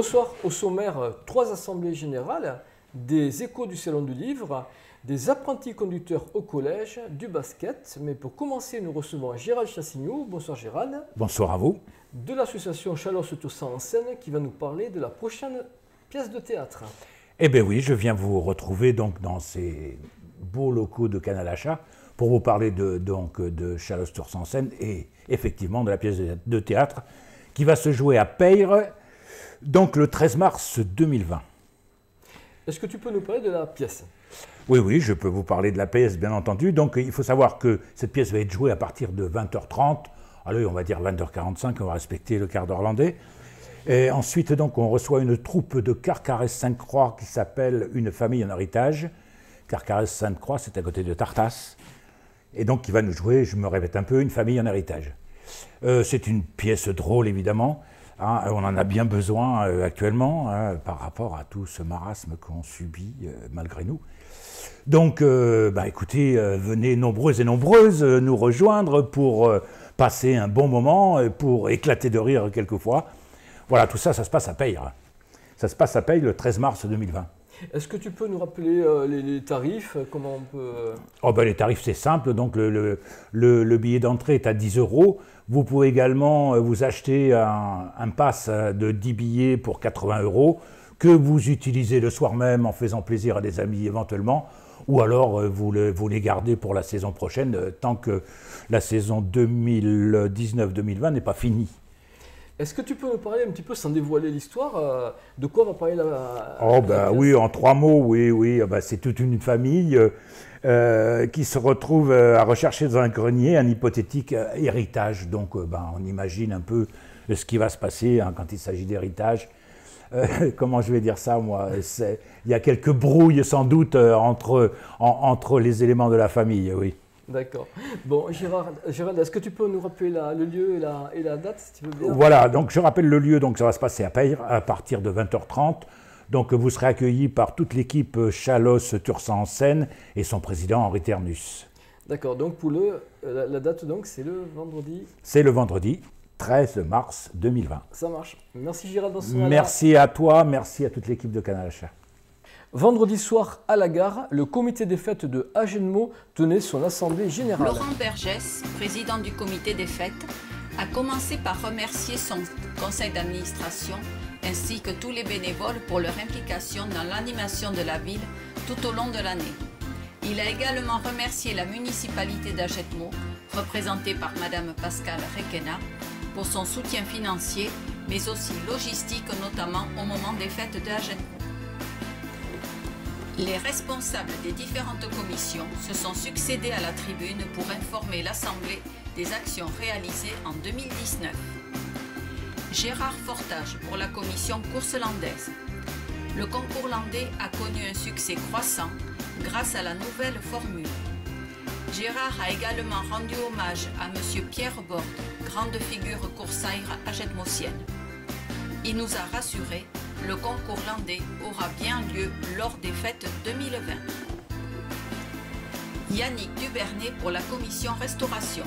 Bonsoir, au sommaire, 3 assemblées générales, des échos du Salon du Livre, des apprentis conducteurs au collège, du basket. Mais pour commencer, nous recevons Gérald Chassignou. Bonsoir Gérald. Bonsoir à vous. De l'association Chalosse-Toussaint en Seine qui va nous parler de la prochaine pièce de théâtre. Eh bien oui, je viens vous retrouver donc dans ces beaux locaux de Canal Achat pour vous parler de Chalosse-Toussaint en Seine et effectivement de la pièce de théâtre qui va se jouer à Peyre, donc le 13 mars 2020. Est-ce que tu peux nous parler de la pièce ? Oui, je peux vous parler de la pièce, bien entendu. Donc il faut savoir que cette pièce va être jouée à partir de 20h30. Allez, on va dire 20h45, on va respecter le quart d'heure hollandais. Et ensuite, donc, on reçoit une troupe de Carcarès-Sainte-Croix qui s'appelle Une famille en héritage. Carcarès-Sainte-Croix, c'est à côté de Tartas. Et donc, qui va nous jouer, je me répète un peu, Une famille en héritage. C'est une pièce drôle, évidemment. Hein, on en a bien besoin actuellement par rapport à tout ce marasme qu'on subit malgré nous. Donc, écoutez, venez nombreux et nombreuses nous rejoindre pour passer un bon moment, pour éclater de rire quelquefois. Voilà, tout ça, ça se passe à Peyre. Ça se passe à Peyre le 13 mars 2020. Est-ce que tu peux nous rappeler les tarifs? Comment on peut... Les tarifs, c'est simple. Donc, le billet d'entrée est à 10 €. Vous pouvez également vous acheter un pass de 10 billets pour 80 € que vous utilisez le soir même en faisant plaisir à des amis éventuellement. Ou alors vous les gardez pour la saison prochaine tant que la saison 2019-2020 n'est pas finie. Est-ce que tu peux nous parler un petit peu, sans dévoiler l'histoire, de quoi va parler la Oui, en 3 mots, oui. C'est toute une famille qui se retrouve à rechercher dans un grenier un hypothétique héritage. Donc, on imagine un peu ce qui va se passer quand il s'agit d'héritage. Comment je vais dire ça, moi? Il y a quelques brouilles, sans doute, entre les éléments de la famille, oui. D'accord. Bon, Gérald, est-ce que tu peux nous rappeler le lieu et la date, si tu veux bien? Voilà, donc je rappelle le lieu, donc ça va se passer à Peyre à partir de 20h30. Donc vous serez accueillis par toute l'équipe Chalosse-Toussaint en Seine et son président Henri Ternus. D'accord, donc pour la date, donc, c'est le vendredi? C'est le vendredi 13 mars 2020. Ça marche. Merci Gérald. Merci à toi, merci à toute l'équipe de Canal Achat. Vendredi soir, à la gare, le comité des fêtes de Agenmo tenait son assemblée générale. Laurent Bergès, président du comité des fêtes, a commencé par remercier son conseil d'administration ainsi que tous les bénévoles pour leur implication dans l'animation de la ville tout au long de l'année. Il a également remercié la municipalité d'Agenmo, représentée par Madame Pascale Requena, pour son soutien financier, mais aussi logistique, notamment au moment des fêtes d'Agenmo. Les responsables des différentes commissions se sont succédés à la tribune pour informer l'Assemblée des actions réalisées en 2019. Gérard Fortage pour la commission course landaise. Le concours landais a connu un succès croissant grâce à la nouvelle formule. Gérard a également rendu hommage à M. Pierre Borde, grande figure coursaire agenmosienne. Il nous a rassurés, le concours landais aura bien lieu lors des fêtes 2020. Yannick Dubernay pour la commission restauration.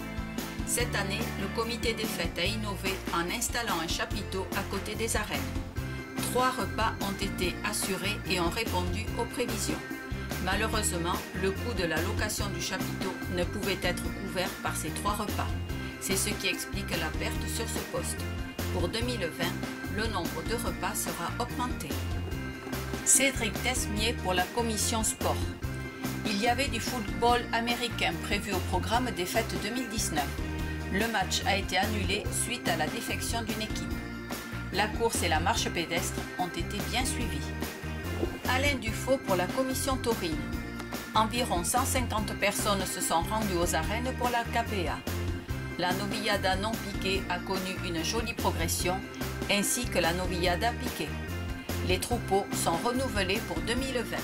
Cette année, le comité des fêtes a innové en installant un chapiteau à côté des arènes. 3 repas ont été assurés et ont répondu aux prévisions. Malheureusement, le coût de la location du chapiteau ne pouvait être couvert par ces 3 repas. C'est ce qui explique la perte sur ce poste. Pour 2020, le nombre de repas sera augmenté. Cédric Desmier pour la commission sport. Il y avait du football américain prévu au programme des fêtes 2019. Le match a été annulé suite à la défection d'une équipe. La course et la marche pédestre ont été bien suivies. Alain Dufaux pour la commission taurine. Environ 150 personnes se sont rendues aux arènes pour la KPA. La novillada non piquée a connu une jolie progression, ainsi que la novillada piquée. Les troupeaux sont renouvelés pour 2020.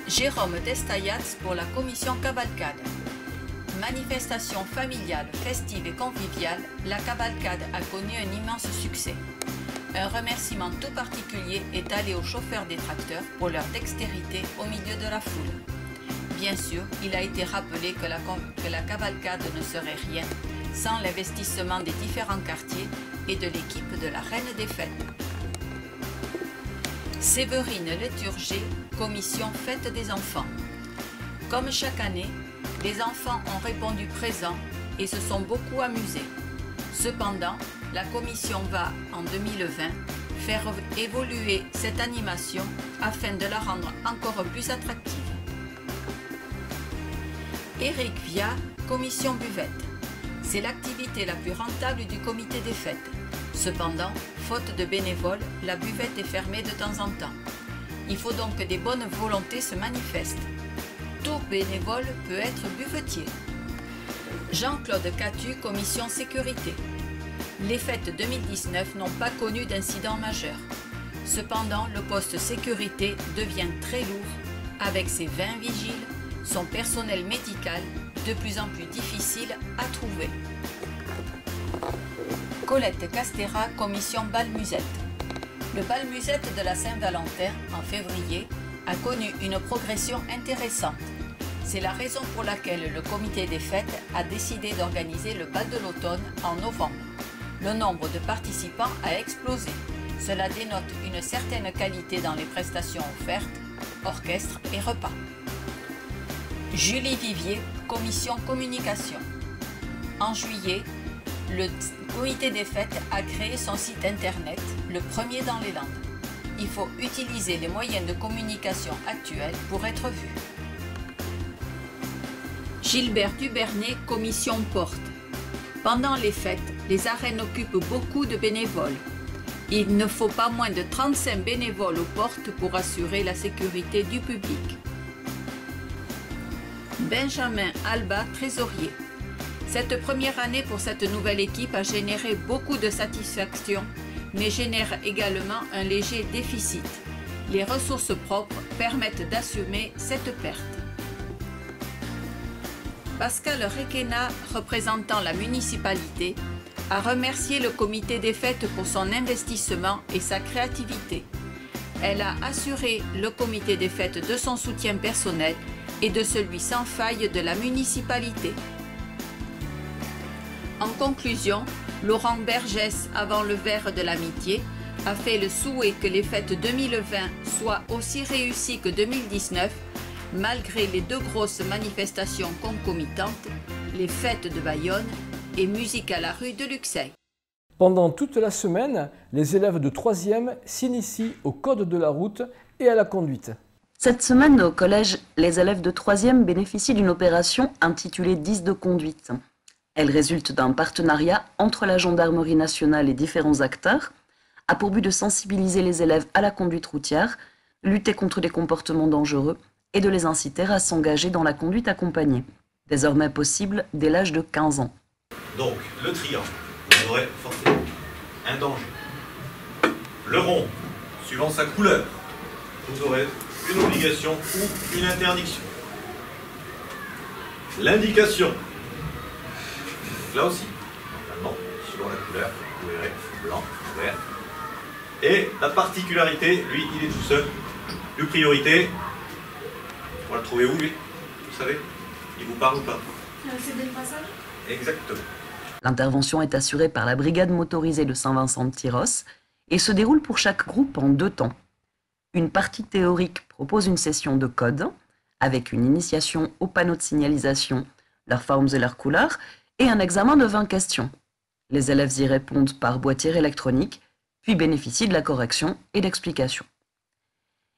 Jérôme Destayats pour la commission cavalcade. Manifestation familiale, festive et conviviale, la cavalcade a connu un immense succès. Un remerciement tout particulier est allé aux chauffeurs des tracteurs pour leur dextérité au milieu de la foule. Bien sûr, il a été rappelé que la cavalcade ne serait rien sans l'investissement des différents quartiers et de l'équipe de la Reine des Fêtes. Séverine Léturgé, commission Fête des enfants. Comme chaque année, les enfants ont répondu présent et se sont beaucoup amusés. Cependant, la commission va, en 2020, faire évoluer cette animation afin de la rendre encore plus attractive. Éric Via, commission buvette. C'est l'activité la plus rentable du comité des fêtes. Cependant, faute de bénévoles, la buvette est fermée de temps en temps. Il faut donc que des bonnes volontés se manifestent. Tout bénévole peut être buvetier. Jean-Claude Catu, commission sécurité. Les fêtes 2019 n'ont pas connu d'incident majeur. Cependant, le poste sécurité devient très lourd avec ses 20 vigiles, son personnel médical de plus en plus difficile à trouver. Colette Castera, commission bal-musette. Le bal-musette de la Saint-Valentin, en février, a connu une progression intéressante. C'est la raison pour laquelle le comité des fêtes a décidé d'organiser le bal de l'automne en novembre. Le nombre de participants a explosé. Cela dénote une certaine qualité dans les prestations offertes, orchestre et repas. Julie Vivier, commission communication. En juillet, le comité des fêtes a créé son site internet, le premier dans les Landes. Il faut utiliser les moyens de communication actuels pour être vu. Gilbert Dubernet, commission porte. Pendant les fêtes, les arènes occupent beaucoup de bénévoles. Il ne faut pas moins de 35 bénévoles aux portes pour assurer la sécurité du public. Benjamin Alba, trésorier. Cette première année pour cette nouvelle équipe a généré beaucoup de satisfaction, mais génère également un léger déficit. Les ressources propres permettent d'assumer cette perte. Pascal Requena, représentant la municipalité, a remercié le comité des fêtes pour son investissement et sa créativité. Elle a assuré le comité des fêtes de son soutien personnel et de celui sans faille de la municipalité. En conclusion, Laurent Bergès, avant le verre de l'amitié, a fait le souhait que les fêtes 2020 soient aussi réussies que 2019, malgré les deux grosses manifestations concomitantes, les fêtes de Bayonne et Musique à la rue de Luxeuil. Pendant toute la semaine, les élèves de 3e s'initient au code de la route et à la conduite. Cette semaine, au collège, les élèves de 3e bénéficient d'une opération intitulée 10 de conduite. Elle résulte d'un partenariat entre la gendarmerie nationale et différents acteurs, a pour but de sensibiliser les élèves à la conduite routière, lutter contre les comportements dangereux et de les inciter à s'engager dans la conduite accompagnée, désormais possible dès l'âge de 15 ans. Donc, le triangle, vous aurez forcément un danger. Le rond, suivant sa couleur, vous aurez une obligation ou une interdiction. L'indication, là aussi, normalement, suivant la couleur, vous verrez blanc, vert. Et la particularité, lui, il est tout seul. De priorité, on va le trouver où, lui? Vous savez? Il vous parle ou pas? C'est dès le passage? Exactement. L'intervention est assurée par la brigade motorisée de Saint-Vincent de Tyrosse et se déroule pour chaque groupe en 2 temps. Une partie théorique propose une session de code, avec une initiation aux panneaux de signalisation, leurs formes et leurs couleurs, et un examen de 20 questions. Les élèves y répondent par boîtier électronique, puis bénéficient de la correction et d'explications.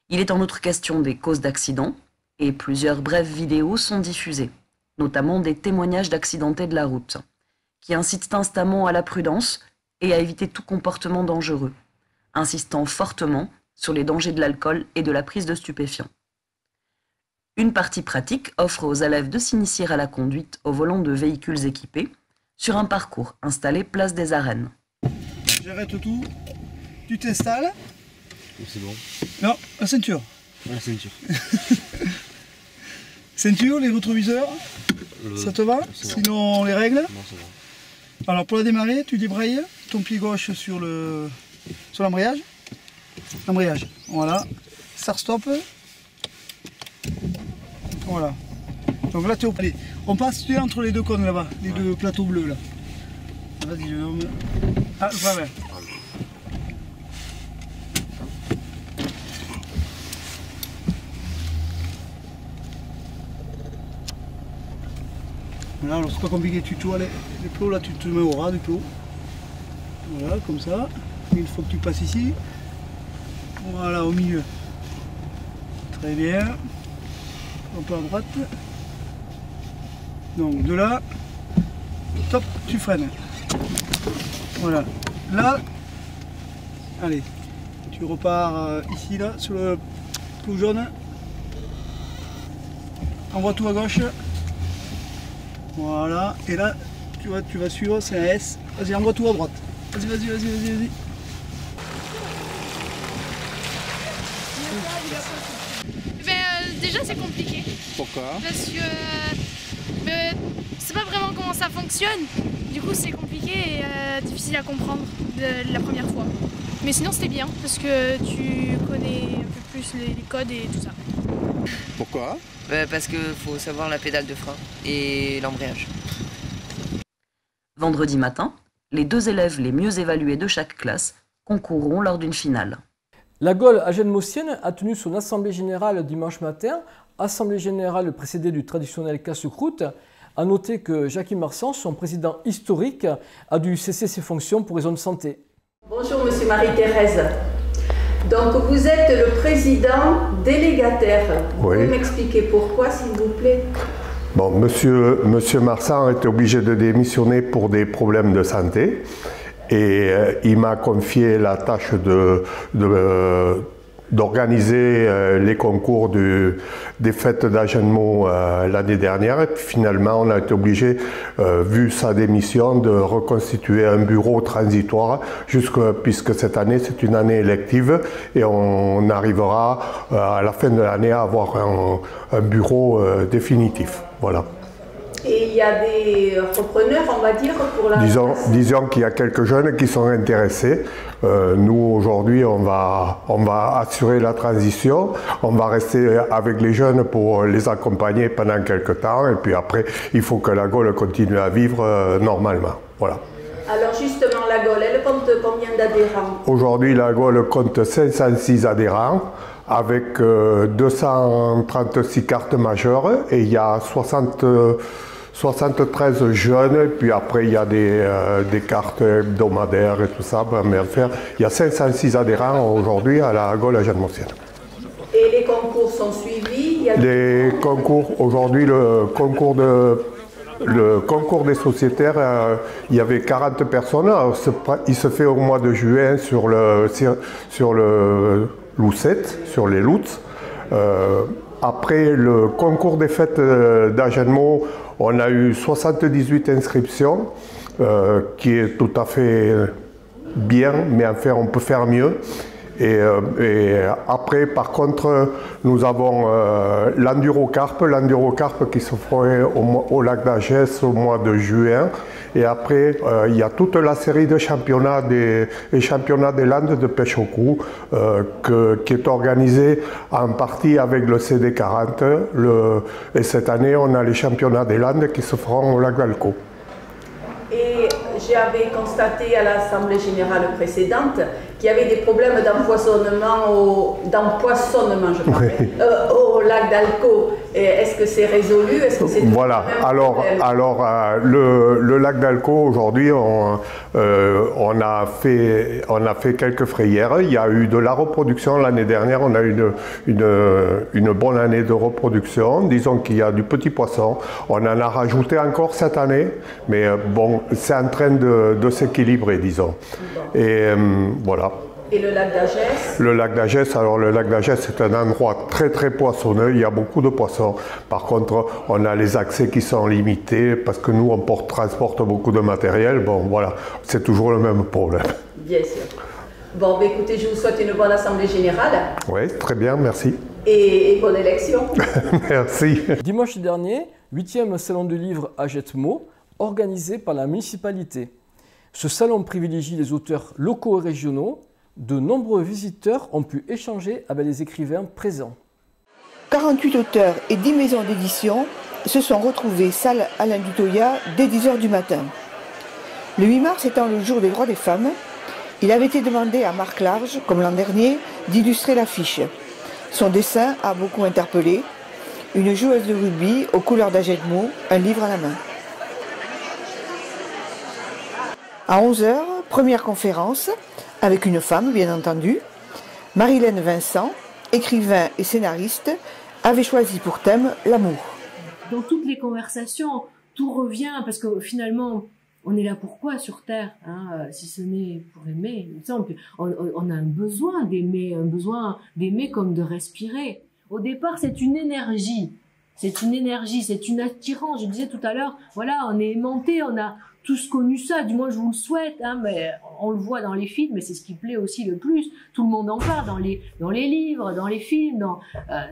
Il est en outre question des causes d'accidents, et plusieurs brèves vidéos sont diffusées, notamment des témoignages d'accidentés de la route, qui incitent instamment à la prudence et à éviter tout comportement dangereux, insistant fortement sur les dangers de l'alcool et de la prise de stupéfiants. Une partie pratique offre aux élèves de s'initier à la conduite au volant de véhicules équipés sur un parcours installé place des Arènes. J'arrête tout, tu t'installes. C'est bon. Non, la ceinture. La ceinture. Ceinture, les rétroviseurs, ça te va? Sinon, les règles? Non, ça va. Alors, pour la démarrer, tu débrailles ton pied gauche sur l'embrayage. L'embrayage, voilà. Start-stop. Voilà. Donc là, tu es au... Allez, on passe entre les deux cônes là-bas, les deux plateaux bleus là. Vas-y, Jérôme. Ah, voilà. Voilà, alors c'est pas compliqué, tu vois les plots là, tu te mets au ras du plot. Voilà, comme ça. Une fois que tu passes ici, voilà, au milieu. Très bien. Un peu à droite. Donc de là, top, tu freines. Voilà. Là, allez, tu repars ici, là, sur le plot jaune. Envoie tout à gauche. Voilà, et là, tu vois, tu vas suivre, c'est un S. Vas-y, envoie tout à droite. Vas-y, vas-y, vas-y, vas-y, vas-y. Déjà, c'est compliqué. Pourquoi? Parce que je sais pas vraiment comment ça fonctionne. Du coup, c'est compliqué et difficile à comprendre la première fois. Mais sinon, c'était bien parce que tu connais un peu plus les codes et tout ça. Pourquoi? Parce qu'il faut savoir la pédale de frein et l'embrayage. Vendredi matin, les 2 élèves les mieux évalués de chaque classe concourront lors d'une finale. La Gaule Agenmosienne a tenu son assemblée générale dimanche matin, assemblée générale précédée du traditionnel casse-croûte. A noter que Jacques Marsan, son président historique, a dû cesser ses fonctions pour raison de santé. Bonjour Monsieur Marie-Thérèse. Donc vous êtes le président délégataire. Vous pouvez m'expliquer pourquoi, s'il vous plaît? Bon, Monsieur Marsan était obligé de démissionner pour des problèmes de santé et il m'a confié la tâche d'organiser les concours des fêtes d'Agenmo l'année dernière. Et puis finalement, on a été obligé, vu sa démission, de reconstituer un bureau transitoire, puisque cette année, c'est une année élective et on arrivera à la fin de l'année à avoir un bureau définitif. Voilà. Et il y a des repreneurs, on va dire, pour la... Disons qu'il y a quelques jeunes qui sont intéressés. Nous, aujourd'hui, on va assurer la transition. On va rester avec les jeunes pour les accompagner pendant quelques temps. Et puis après, il faut que la Gaule continue à vivre normalement. Voilà. Alors justement, la Gaule, elle compte combien d'adhérents? Aujourd'hui, la Gaule compte 506 adhérents, avec 236 cartes majeures, et il y a 73 jeunes, et puis après il y a des cartes hebdomadaires et tout ça. Mais enfin, il y a 506 adhérents aujourd'hui à la Gaule Agenmosienne. Et les concours sont suivis? Les concours, aujourd'hui, le concours des sociétaires, il y avait 40 personnes. Alors, il se fait au mois de juin sur le Loucet, sur les Louts. Après le concours des fêtes d'Agenmo, on a eu 78 inscriptions, qui est tout à fait bien, mais enfin on peut faire mieux. Et après, par contre, nous avons l'endurocarpe qui se ferait au lac d'Agesse au mois de juin. Et après, il y a toute la série de championnats des Landes de pêche au cou qui est organisée en partie avec le CD40. Et cette année, on a les championnats des Landes qui se feront au lac d'Alco. Et j'avais constaté à l'Assemblée générale précédente qu'il y avait des problèmes d'empoisonnement je parlais, au lac d'Alco. Est-ce que c'est résolu? Est-ce que c'est voilà. Alors le lac d'Alco, aujourd'hui, on a fait quelques frayères. Il y a eu de la reproduction l'année dernière. On a eu une bonne année de reproduction. Disons qu'il y a du petit poisson. On en a rajouté encore cette année, mais bon, c'est en train de s'équilibrer, disons. Et voilà. Et le lac d'Agesse? Le lac d'Agesse, alors le lac d'Agesse, c'est un endroit très très poissonneux, il y a beaucoup de poissons. Par contre, on a les accès qui sont limités parce que nous, on transporte beaucoup de matériel. Bon, voilà, c'est toujours le même problème. Bien sûr. Bon, écoutez, je vous souhaite une bonne assemblée générale. Oui, très bien, merci. Et bonne élection. Merci. Dimanche dernier, 8e salon du livre Agetmo, organisé par la municipalité. Ce salon privilégie les auteurs locaux et régionaux. De nombreux visiteurs ont pu échanger avec les écrivains présents. 48 auteurs et 10 maisons d'édition se sont retrouvés salle Alain Dutoya dès 10 h du matin. Le 8 mars étant le jour des droits des femmes, il avait été demandé à Marc Large, comme l'an dernier, d'illustrer l'affiche. Son dessin a beaucoup interpellé. Une joueuse de rugby aux couleurs d'Ajedmo, un livre à la main. À 11h, première conférence, avec une femme, bien entendu. Marilène Vincent, écrivain et scénariste, avait choisi pour thème l'amour. Dans toutes les conversations, tout revient, parce que finalement, on est là pourquoi sur Terre, hein, si ce n'est pour aimer. On a un besoin d'aimer comme de respirer. Au départ, c'est une énergie, c'est une attirance. Je disais tout à l'heure, voilà, on est aimanté, on a tous connu ça, du moins je vous le souhaite, hein, mais on le voit dans les films, mais c'est ce qui plaît aussi le plus. Tout le monde en parle dans les livres, dans les films,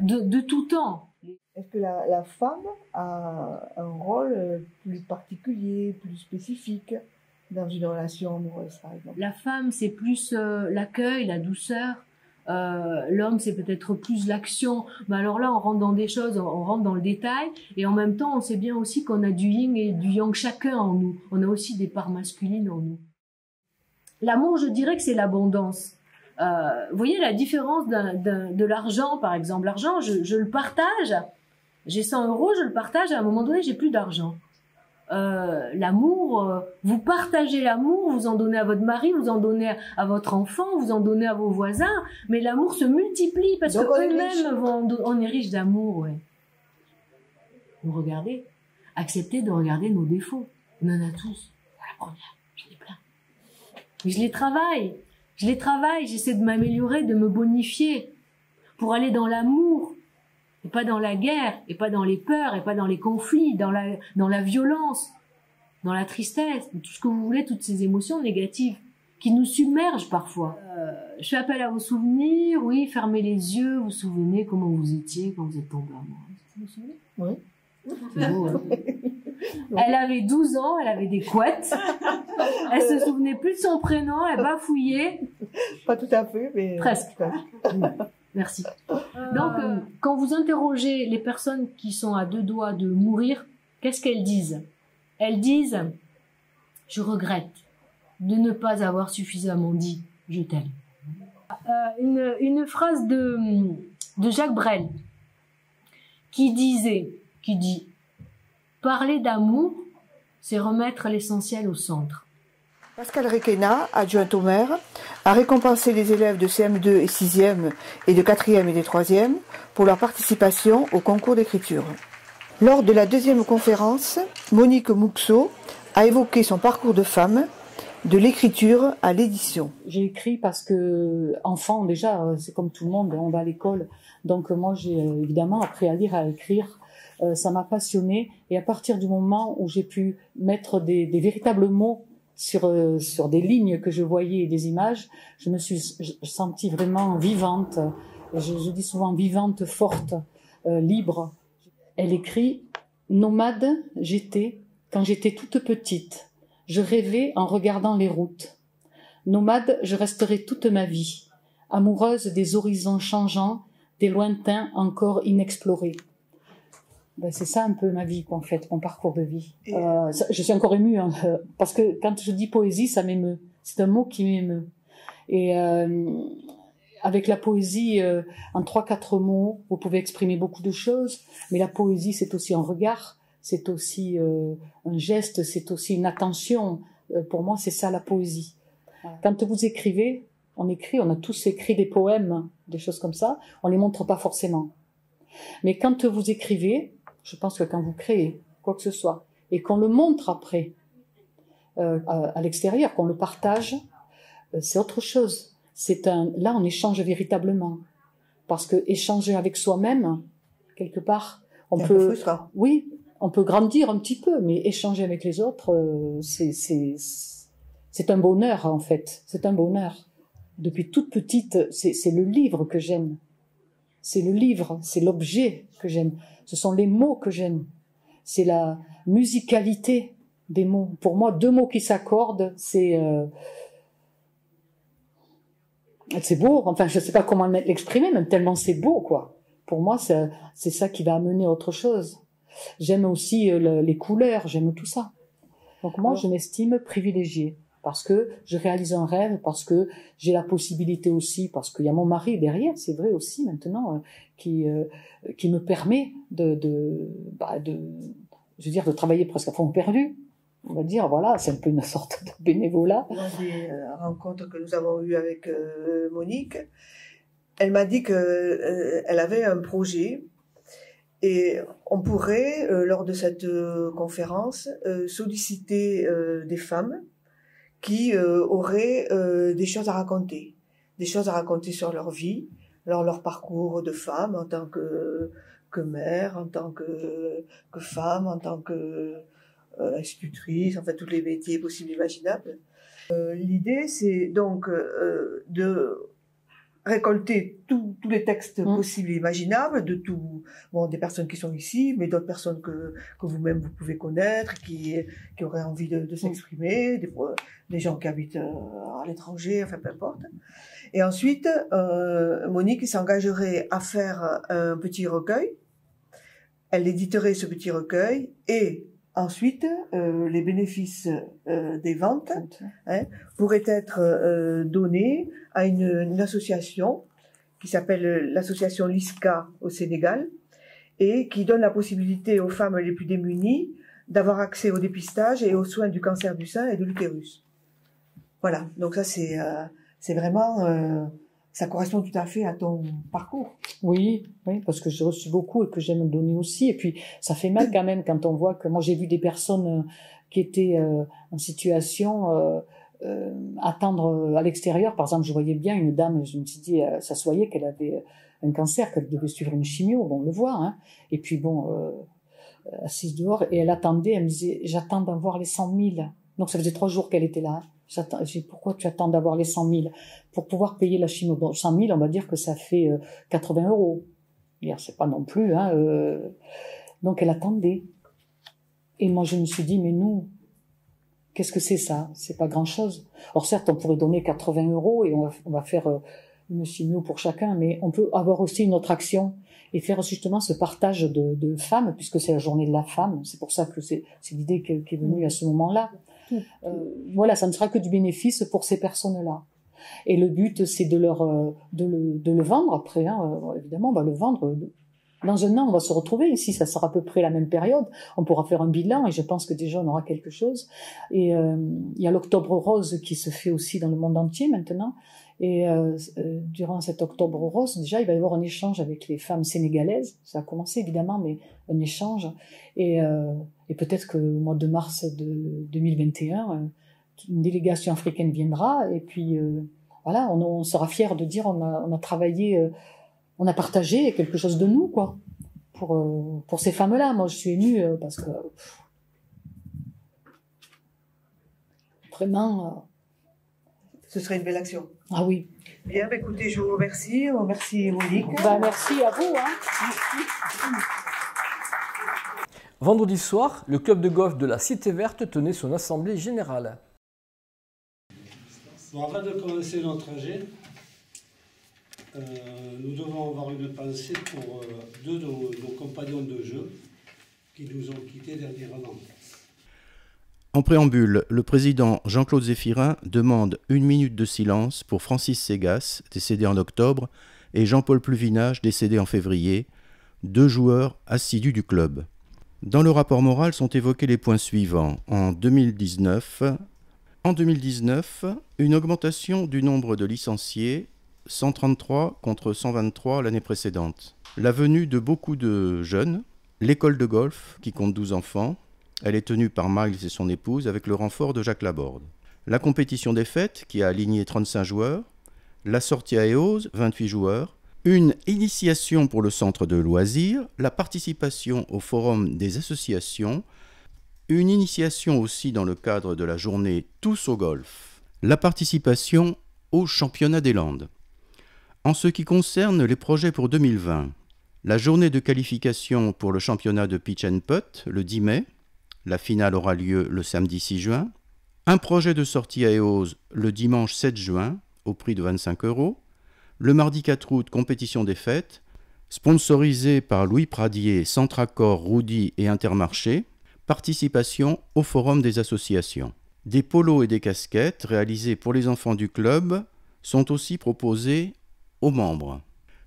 de tout temps. Est-ce que la femme a un rôle plus particulier, plus spécifique dans une relation amoureuse, par exemple? La femme, c'est plus l'accueil, la douceur. L'homme, c'est peut-être plus l'action. Mais alors là, on rentre dans des choses, on rentre dans le détail. Et en même temps, on sait bien aussi qu'on a du yin et du yang chacun en nous. On a aussi des parts masculines en nous. L'amour, je dirais que c'est l'abondance. Vous voyez la différence de l'argent, par exemple. L'argent, je le partage. J'ai 100 €, je le partage, à un moment donné, j'ai plus d'argent. L'amour, vous partagez l'amour, vous en donnez à votre mari, vous en donnez à votre enfant, vous en donnez à vos voisins, mais l'amour se multiplie parce qu'eux-mêmes on est riche d'amour, ouais. Vous regardez, acceptez de regarder nos défauts. On en a tous. La première, j'en ai plein. Mais je les travaille, j'essaie de m'améliorer, de me bonifier pour aller dans l'amour. Et pas dans la guerre, et pas dans les peurs, et pas dans les conflits, dans la violence, dans la tristesse, tout ce que vous voulez, toutes ces émotions négatives qui nous submergent parfois. Je fais appel à vos souvenirs, oui, fermez les yeux, vous vous souvenez comment vous étiez quand vous êtes tombé amoureuse. Vous vous souvenez? Oui. C'est beau, hein. Elle avait 12 ans, elle avait des couettes, elle se souvenait plus de son prénom, elle bafouillait. Pas tout à fait, mais... Presque. Merci. Donc, quand vous interrogez les personnes qui sont à 2 doigts de mourir, qu'est-ce qu'elles disent? Elles disent « Je regrette de ne pas avoir suffisamment dit « je t'aime ». Une phrase de Jacques Brel qui dit « Parler d'amour, c'est remettre l'essentiel au centre ». Pascal Requena, adjointe au maire, a récompensé les élèves de CM2 et 6e et de 4e et de 3e pour leur participation au concours d'écriture. Lors de la 2e conférence, Monique Mouxot a évoqué son parcours de femme, de l'écriture à l'édition. J'ai écrit parce que, enfant déjà, c'est comme tout le monde, on va à l'école. Donc moi, j'ai évidemment appris à lire, à écrire. Ça m'a passionnée. Et à partir du moment où j'ai pu mettre des véritables mots sur des lignes que je voyais et des images, je me suis sentie vraiment vivante. Je dis souvent vivante, forte, libre. Elle écrit « Nomade, j'étais quand j'étais toute petite. Je rêvais en regardant les routes. Nomade, je resterai toute ma vie, amoureuse des horizons changeants, des lointains encore inexplorés. » Ben, c'est ça un peu ma vie, en fait, mon parcours de vie. Je suis encore émue, hein, parce que quand je dis poésie, ça m'émeut. C'est un mot qui m'émeut. Et avec la poésie, en 3-4 mots, vous pouvez exprimer beaucoup de choses, mais la poésie, c'est aussi un regard, c'est aussi un geste, c'est aussi une attention. Pour moi, c'est ça la poésie. Quand vous écrivez, on a tous écrit des poèmes, des choses comme ça, on les montre pas forcément. Mais quand vous écrivez, je pense que quand vous créez quoi que ce soit, et qu'on le montre après, à l'extérieur, qu'on le partage, c'est autre chose. Là, on échange véritablement. Parce que échanger avec soi-même, quelque part, on peut grandir un petit peu, mais échanger avec les autres, c'est un bonheur, en fait. C'est un bonheur. Depuis toute petite, c'est le livre que j'aime. C'est le livre, c'est l'objet que j'aime. Ce sont les mots que j'aime. C'est la musicalité des mots. Pour moi, 2 mots qui s'accordent, c'est beau. Enfin, je sais pas comment l'exprimer, même tellement c'est beau, quoi. Pour moi, c'est ça qui va amener autre chose. J'aime aussi les couleurs, j'aime tout ça. Donc moi, je m'estime privilégiée parce que je réalise un rêve, parce que j'ai la possibilité aussi, parce qu'il y a mon mari derrière, c'est vrai aussi maintenant, qui me permet de travailler presque à fond perdu. On va dire, voilà, c'est un peu une sorte de bénévolat. Dans des rencontres que nous avons eues avec Monique, elle m'a dit qu'elle avait un projet et on pourrait, lors de cette conférence, solliciter des femmes qui auraient des choses à raconter sur leur vie, leur parcours de femme en tant que mère, en tant que femme, en tant que institutrice, en fait tous les métiers possibles et imaginables. L'idée, c'est donc de récolter tous les textes possibles et imaginables de des personnes qui sont ici, mais d'autres personnes que vous-même vous pouvez connaître, qui auraient envie de s'exprimer, des gens qui habitent à l'étranger, enfin peu importe. Et ensuite, Monique s'engagerait à faire un petit recueil. Elle éditerait ce petit recueil et ensuite, les bénéfices des ventes pourraient être donnés à une association qui s'appelle l'association LISCA au Sénégal et qui donne la possibilité aux femmes les plus démunies d'avoir accès au dépistage et aux soins du cancer du sein et de l'utérus. Voilà, donc ça c'est vraiment... ça correspond tout à fait à ton parcours. Oui, parce que j'ai reçu beaucoup et que j'aime donner aussi. Et puis, ça fait mal quand même quand on voit que moi, j'ai vu des personnes qui étaient en situation attendre à l'extérieur. Par exemple, je voyais bien une dame, je me suis dit, ça se voyait qu'elle avait un cancer, qu'elle devait suivre une chimio. Bon, on le voit, hein. Et puis, assise dehors, et elle attendait, elle me disait, j'attends d'avoir les 100 000. Donc, ça faisait 3 jours qu'elle était là. J'ai dit, pourquoi tu attends d'avoir les 100 000 pour pouvoir payer la chimio? Bon, 100 000, on va dire que ça fait 80 €. C'est pas non plus, hein. Donc, elle attendait. Et moi, je me suis dit, mais nous, qu'est-ce que c'est ça? C'est pas grand-chose. Alors, certes, on pourrait donner 80 € et on va faire une chimio pour chacun, mais on peut avoir aussi une autre action et faire justement ce partage de femmes, puisque c'est la journée de la femme. C'est pour ça que c'est l'idée qui est venue à ce moment-là. Voilà, ça ne sera que du bénéfice pour ces personnes-là. Et le but, c'est de le vendre après, hein. Évidemment, on va le vendre. Dans un an, on va se retrouver ici, ça sera à peu près la même période. On pourra faire un bilan et je pense que déjà on aura quelque chose. Et il y a l'Octobre Rose qui se fait aussi dans le monde entier maintenant. Et durant cet Octobre Rose, déjà, il va y avoir un échange avec les femmes sénégalaises. Ça a commencé évidemment, mais un échange. Et peut-être qu'au mois de mars de 2021, une délégation africaine viendra. Et puis voilà, on sera fiers de dire on a travaillé, on a partagé quelque chose de nous, quoi, pour ces femmes-là. Moi, je suis émue parce que vraiment. Ce serait une belle action. Ah oui. Bien, écoutez, je vous remercie. Merci Monique. Merci à vous. Hein. Vendredi soir, le club de golf de la Cité Verte tenait son assemblée générale. Bon, avant de commencer notre trajet, nous devons avoir une pensée pour deux de nos compagnons de jeu qui nous ont quittés dernièrement. En préambule, le président Jean-Claude Zéphirin demande 1 minute de silence pour Francis Segas, décédé en octobre, et Jean-Paul Pluvinage, décédé en février, 2 joueurs assidus du club. Dans le rapport moral sont évoqués les points suivants. En 2019, une augmentation du nombre de licenciés, 133 contre 123 l'année précédente. La venue de beaucoup de jeunes, l'école de golf qui compte 12 enfants, elle est tenue par Miles et son épouse avec le renfort de Jacques Laborde. La compétition des fêtes qui a aligné 35 joueurs, la sortie à Eauze, 28 joueurs, une initiation pour le centre de loisirs, la participation au forum des associations, une initiation aussi dans le cadre de la journée Tous au golf, la participation au championnat des Landes. En ce qui concerne les projets pour 2020, la journée de qualification pour le championnat de pitch and putt le 10 mai, la finale aura lieu le samedi 6 juin, un projet de sortie à Eauze le dimanche 7 juin au prix de 25 €, le mardi 4 août, compétition des fêtes, sponsorisée par Louis Pradier, Centracor, Roudy et Intermarché, Participation au forum des associations. Des polos et des casquettes réalisés pour les enfants du club sont aussi proposés aux membres.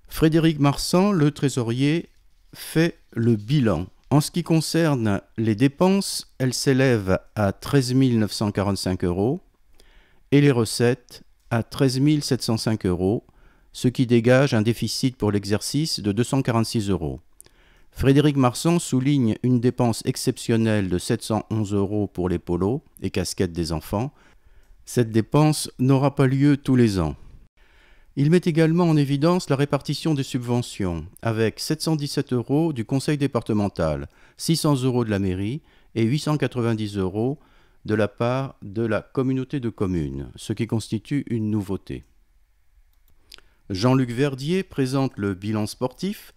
Frédéric Marsan, le trésorier, fait le bilan. En ce qui concerne les dépenses, elles s'élèvent à 13 945 € et les recettes à 13 705 €, ce qui dégage un déficit pour l'exercice de 246 €. Frédéric Marsan souligne une dépense exceptionnelle de 711 € pour les polos et casquettes des enfants. Cette dépense n'aura pas lieu tous les ans. Il met également en évidence la répartition des subventions, avec 717 € du conseil départemental, 600 € de la mairie et 890 € de la part de la communauté de communes, ce qui constitue une nouveauté. Jean-Luc Verdier présente le bilan sportif.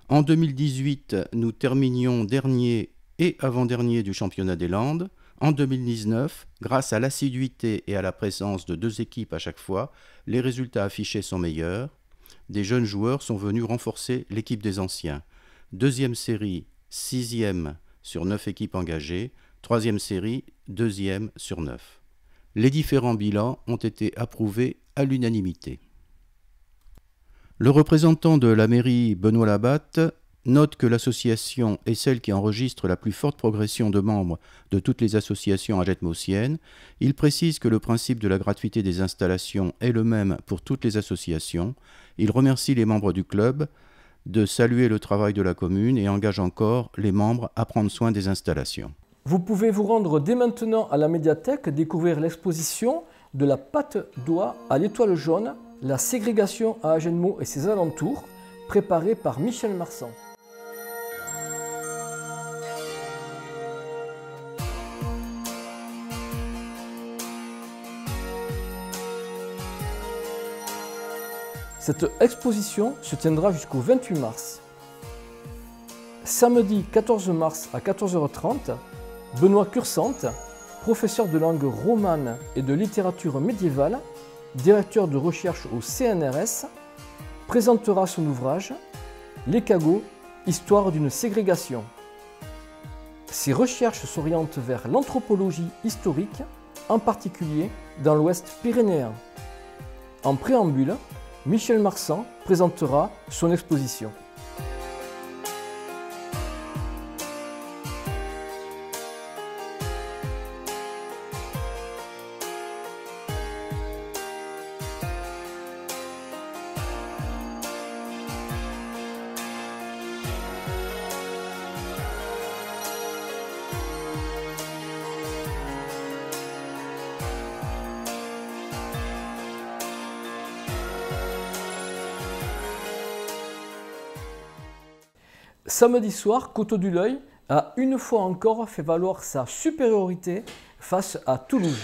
En 2018, nous terminions dernier et avant-dernier du championnat des Landes. En 2019, grâce à l'assiduité et à la présence de 2 équipes à chaque fois, les résultats affichés sont meilleurs. Des jeunes joueurs sont venus renforcer l'équipe des anciens. 2e série, 6e sur 9 équipes engagées. 3e série, 2e sur 9. Les différents bilans ont été approuvés à l'unanimité. Le représentant de la mairie, Benoît Labatte, note que l'association est celle qui enregistre la plus forte progression de membres de toutes les associations agetmosiennes. Il précise que le principe de la gratuité des installations est le même pour toutes les associations. Il remercie les membres du club de saluer le travail de la commune et engage encore les membres à prendre soin des installations. Vous pouvez vous rendre dès maintenant à la médiathèque, découvrir l'exposition de la pâte d'oie à l'étoile jaune, la ségrégation à Agenmo et ses alentours, préparée par Michel Marsan. Cette exposition se tiendra jusqu'au 28 mars. Samedi 14 mars à 14h30, Benoît Cursante, professeur de langue romane et de littérature médiévale, directeur de recherche au CNRS, présentera son ouvrage « Les cagots, histoire d'une ségrégation ». Ses recherches s'orientent vers l'anthropologie historique, en particulier dans l'Ouest pyrénéen. En préambule, Michel Marsan présentera son exposition. Samedi soir, Coteau du L'Œil a une fois encore fait valoir sa supériorité face à Toulouse.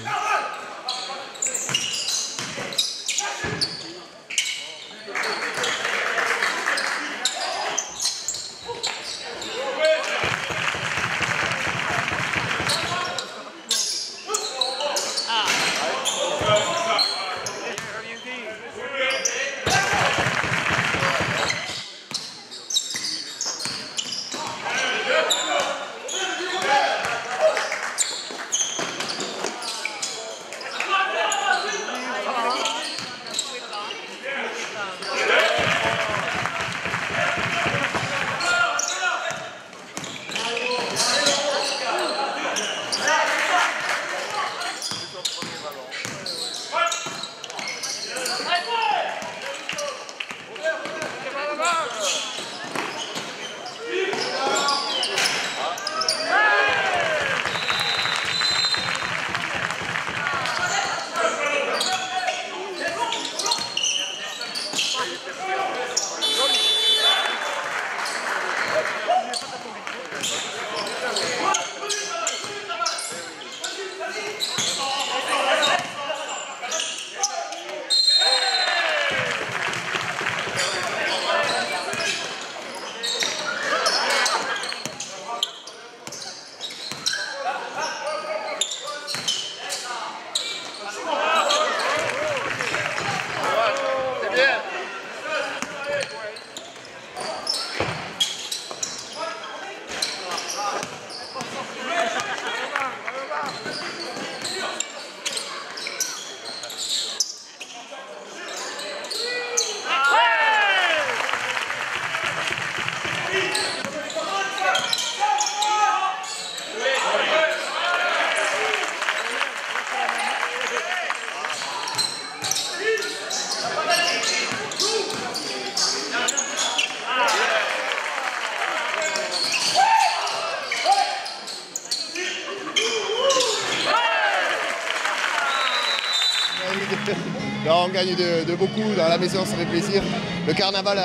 Là, on gagne de beaucoup, dans la maison, ça fait plaisir. Le carnaval,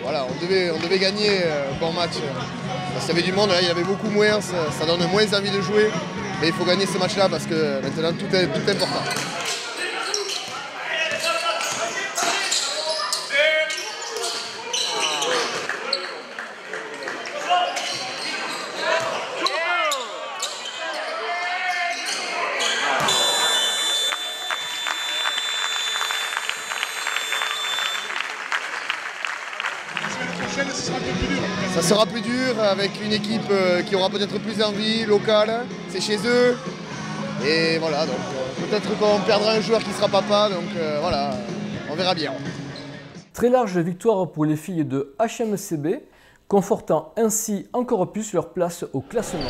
voilà, on devait gagner un bon match. Parce qu'il y avait du monde, là, il y avait beaucoup moins, ça donne moins envie de jouer. Mais il faut gagner ce match-là parce que maintenant, tout est important. Ça sera plus dur avec une équipe qui aura peut-être plus d'envie, locale, c'est chez eux. Et voilà, donc peut-être qu'on perdra un joueur qui sera papa, donc voilà, on verra bien. Très large victoire pour les filles de HMCB, confortant ainsi encore plus leur place au classement.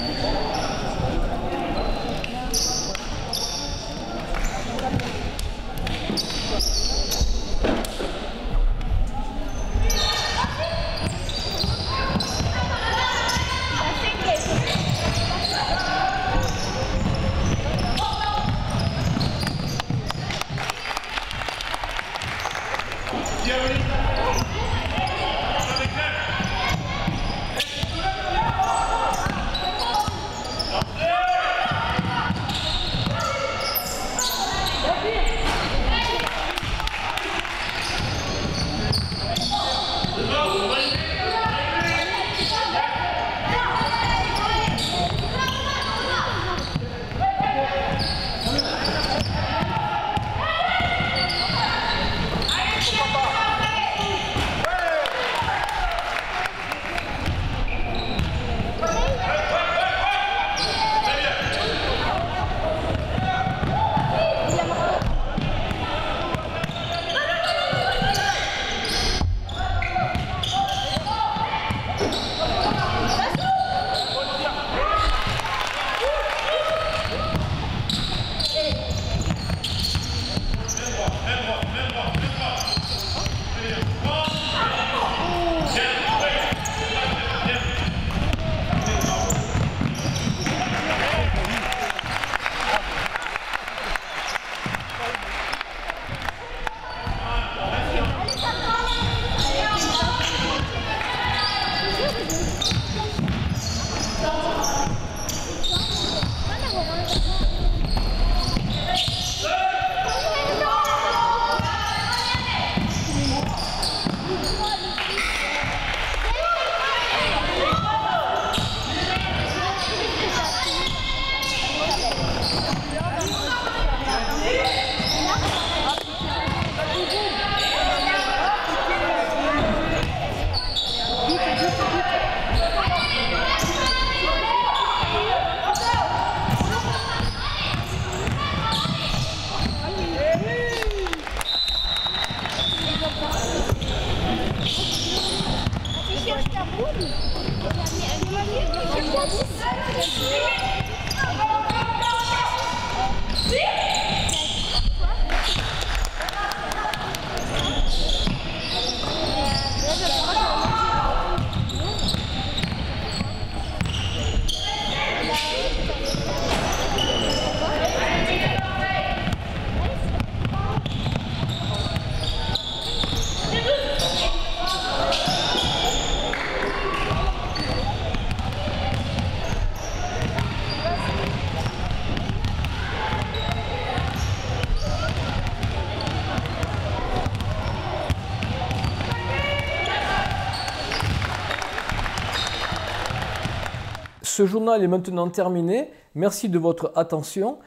Ce journal est maintenant terminé. Merci de votre attention.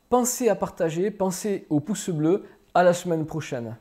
Pensez à partager, pensez au pouce bleu. À la semaine prochaine.